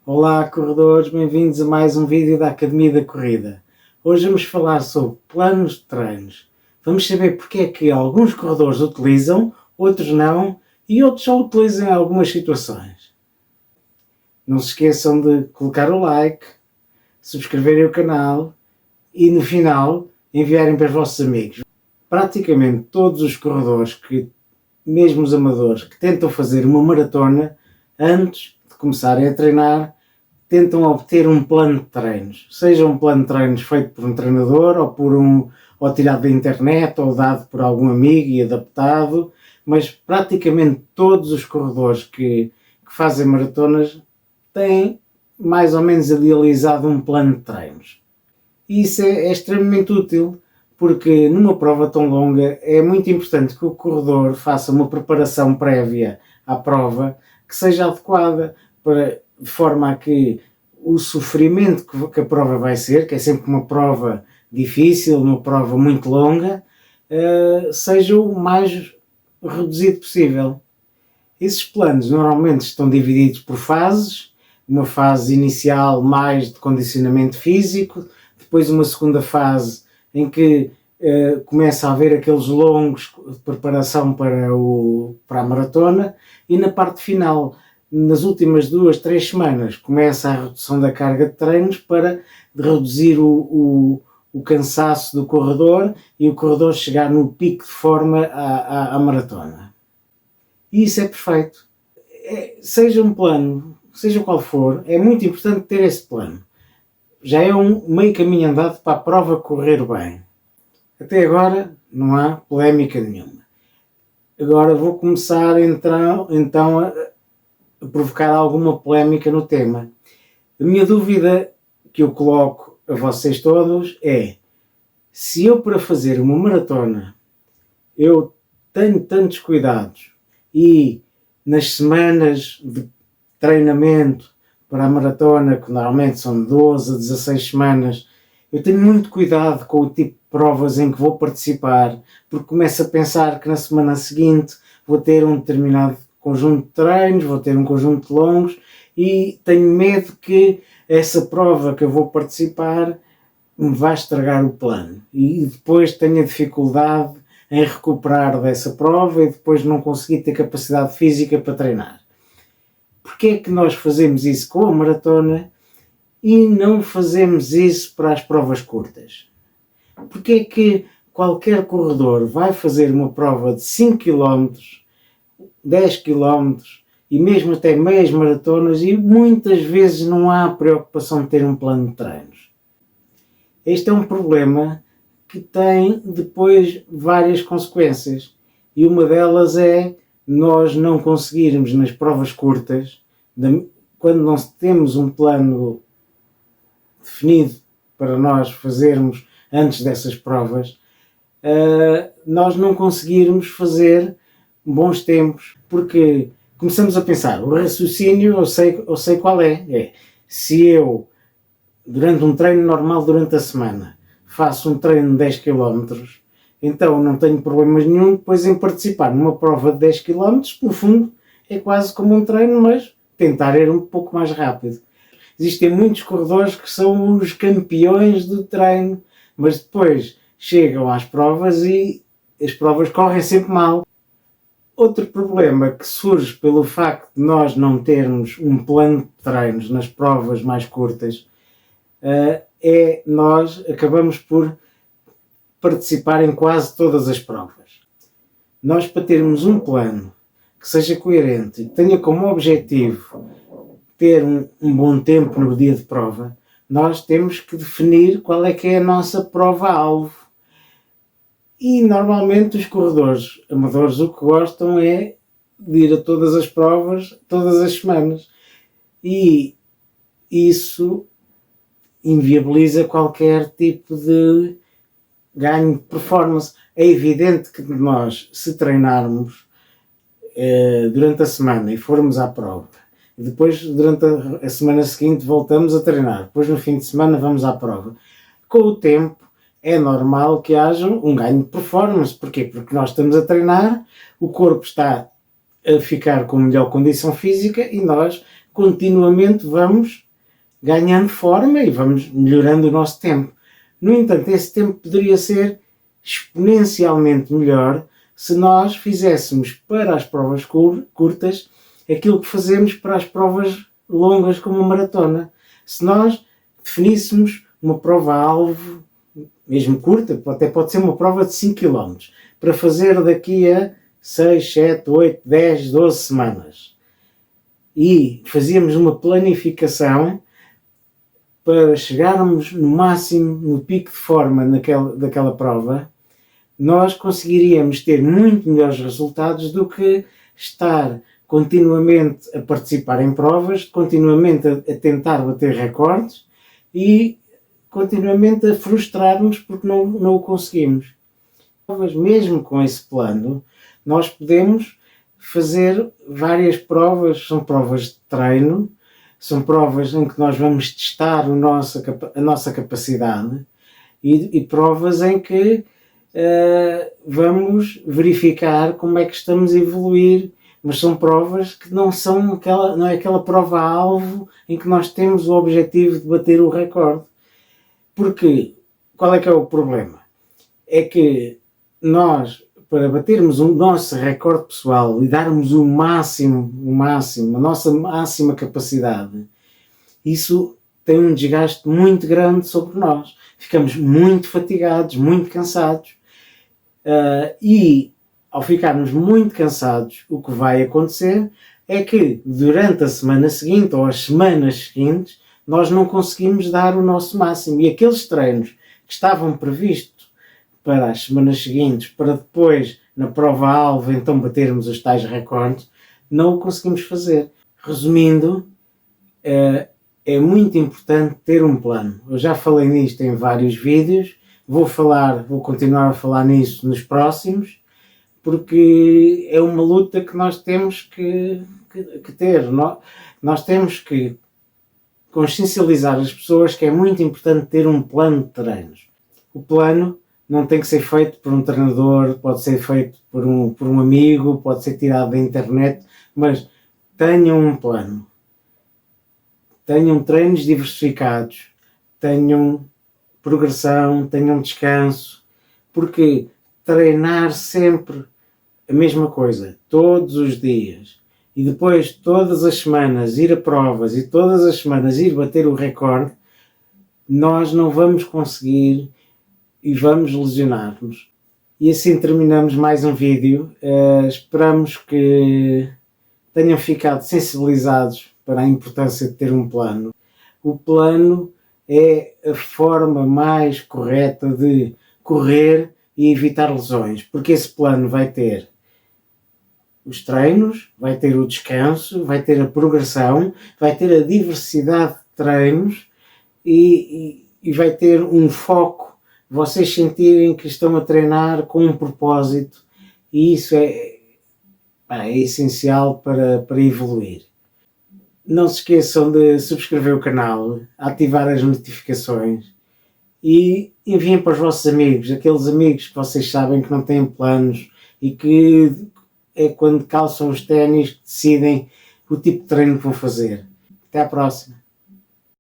Olá, corredores, bem-vindos a mais um vídeo da Academia da Corrida. Hoje vamos falar sobre planos de treinos. Vamos saber porque é que alguns corredores utilizam, outros não, e outros só utilizam em algumas situações. Não se esqueçam de colocar o like, subscreverem o canal e no final enviarem para os vossos amigos. Praticamente todos os corredores, mesmo os amadores, que tentam fazer uma maratona, antes de começarem a treinar, tentam obter um plano de treinos. Seja um plano de treinos feito por um treinador ou tirado da internet ou dado por algum amigo e adaptado, mas praticamente todos os corredores que fazem maratonas têm mais ou menos idealizado um plano de treinos. E isso é extremamente útil, porque numa prova tão longa é muito importante que o corredor faça uma preparação prévia à prova que seja adequada, de forma a que o sofrimento que a prova vai ser, que é sempre uma prova difícil, uma prova muito longa, seja o mais reduzido possível. Esses planos normalmente estão divididos por fases, uma fase inicial mais de condicionamento físico, depois uma segunda fase em que começa a haver aqueles longos de preparação para a maratona, e na parte final, nas últimas 2-3 semanas, começa a redução da carga de treinos para reduzir o cansaço do corredor e o corredor chegar no pico de forma à maratona. E isso é perfeito. Seja um plano, seja qual for, é muito importante ter esse plano. Já é um meio caminho andado para a prova correr bem. Até agora não há polémica nenhuma. Agora vou começar então a provocar alguma polémica no tema. A minha dúvida que eu coloco a vocês todos é: se eu, para fazer uma maratona, eu tenho tantos cuidados e nas semanas de treinamento para a maratona, que normalmente são 12 a 16 semanas, eu tenho muito cuidado com o tipo de provas em que vou participar, porque começo a pensar que na semana seguinte vou ter um determinado conjunto de treinos, vou ter um conjunto de longos, e tenho medo que essa prova que eu vou participar me vá estragar o plano e depois tenha dificuldade em recuperar dessa prova e depois não conseguir ter capacidade física para treinar. Porquê é que nós fazemos isso com a maratona e não fazemos isso para as provas curtas? Porquê é que qualquer corredor vai fazer uma prova de 5 km, 10 km e mesmo até meias maratonas e muitas vezes não há preocupação de ter um plano de treinos? Este é um problema que tem depois várias consequências, e uma delas é nós não conseguirmos nas provas curtas, quando não temos um plano definido para nós fazermos antes dessas provas, nós não conseguirmos fazer bons tempos, porque começamos a pensar, o raciocínio eu sei qual é. Se eu, durante um treino normal durante a semana, faço um treino de 10 km, então não tenho problemas nenhum depois em participar numa prova de 10 km, no fundo é quase como um treino, mas tentar ir um pouco mais rápido. Existem muitos corredores que são os campeões do treino, mas depois chegam às provas e as provas correm sempre mal. Outro problema que surge pelo facto de nós não termos um plano de treinos nas provas mais curtas é nós acabamos por participar em quase todas as provas. Nós, para termos um plano que seja coerente e que tenha como objetivo ter um bom tempo no dia de prova, nós temos que definir qual é que é a nossa prova-alvo. E normalmente os corredores amadores o que gostam é de ir a todas as provas, todas as semanas. E isso inviabiliza qualquer tipo de ganho de performance. É evidente que nós, se treinarmos durante a semana e formos à prova, e depois durante a semana seguinte voltamos a treinar, depois no fim de semana vamos à prova, com o tempo é normal que haja um ganho de performance. Porquê? Porque nós estamos a treinar, o corpo está a ficar com melhor condição física e nós continuamente vamos ganhando forma e vamos melhorando o nosso tempo. No entanto, esse tempo poderia ser exponencialmente melhor se nós fizéssemos para as provas curtas aquilo que fazemos para as provas longas como a maratona. Se nós definíssemos uma prova-alvo, mesmo curta, até pode ser uma prova de 5 km, para fazer daqui a 6, 7, 8, 10, 12 semanas. E fazíamos uma planificação para chegarmos no máximo, no pico de forma daquela prova, nós conseguiríamos ter muito melhores resultados do que estar continuamente a participar em provas, continuamente a tentar bater recordes e continuamente a frustrar-nos porque não o conseguimos. Mesmo com esse plano, nós podemos fazer várias provas, são provas de treino, são provas em que nós vamos testar a nossa capacidade e provas em que vamos verificar como é que estamos a evoluir, mas são provas que não é aquela prova-alvo em que nós temos o objetivo de bater o recorde. Porque, qual é que é o problema? É que nós, para batermos o nosso recorde pessoal e darmos o máximo, a nossa máxima capacidade, isso tem um desgaste muito grande sobre nós. Ficamos muito fatigados, muito cansados. E ao ficarmos muito cansados, o que vai acontecer é que durante a semana seguinte ou as semanas seguintes nós não conseguimos dar o nosso máximo e aqueles treinos que estavam previstos para as semanas seguintes, para depois na prova-alvo então batermos os tais recordes, não o conseguimos fazer. Resumindo, é muito importante ter um plano. Eu já falei nisto em vários vídeos, vou continuar a falar nisso nos próximos, porque é uma luta que nós temos que ter. Nós temos que consciencializar as pessoas que é muito importante ter um plano de treinos. O plano não tem que ser feito por um treinador, pode ser feito por um amigo, pode ser tirado da internet, mas tenham um plano. Tenham treinos diversificados, tenham progressão, tenham descanso, porque treinar sempre a mesma coisa, todos os dias, e depois todas as semanas ir a provas e todas as semanas ir bater o recorde, nós não vamos conseguir e vamos lesionar-nos. E assim terminamos mais um vídeo. Esperamos que tenham ficado sensibilizados para a importância de ter um plano. O plano é a forma mais correta de correr e evitar lesões, porque esse plano vai ter os treinos, vai ter o descanso, vai ter a progressão, vai ter a diversidade de treinos e vai ter um foco, vocês sentirem que estão a treinar com um propósito, e isso é essencial para evoluir. Não se esqueçam de subscrever o canal, ativar as notificações e enviem para os vossos amigos, aqueles amigos que vocês sabem que não têm planos e que é quando calçam os ténis que decidem o tipo de treino que vão fazer. Até à próxima!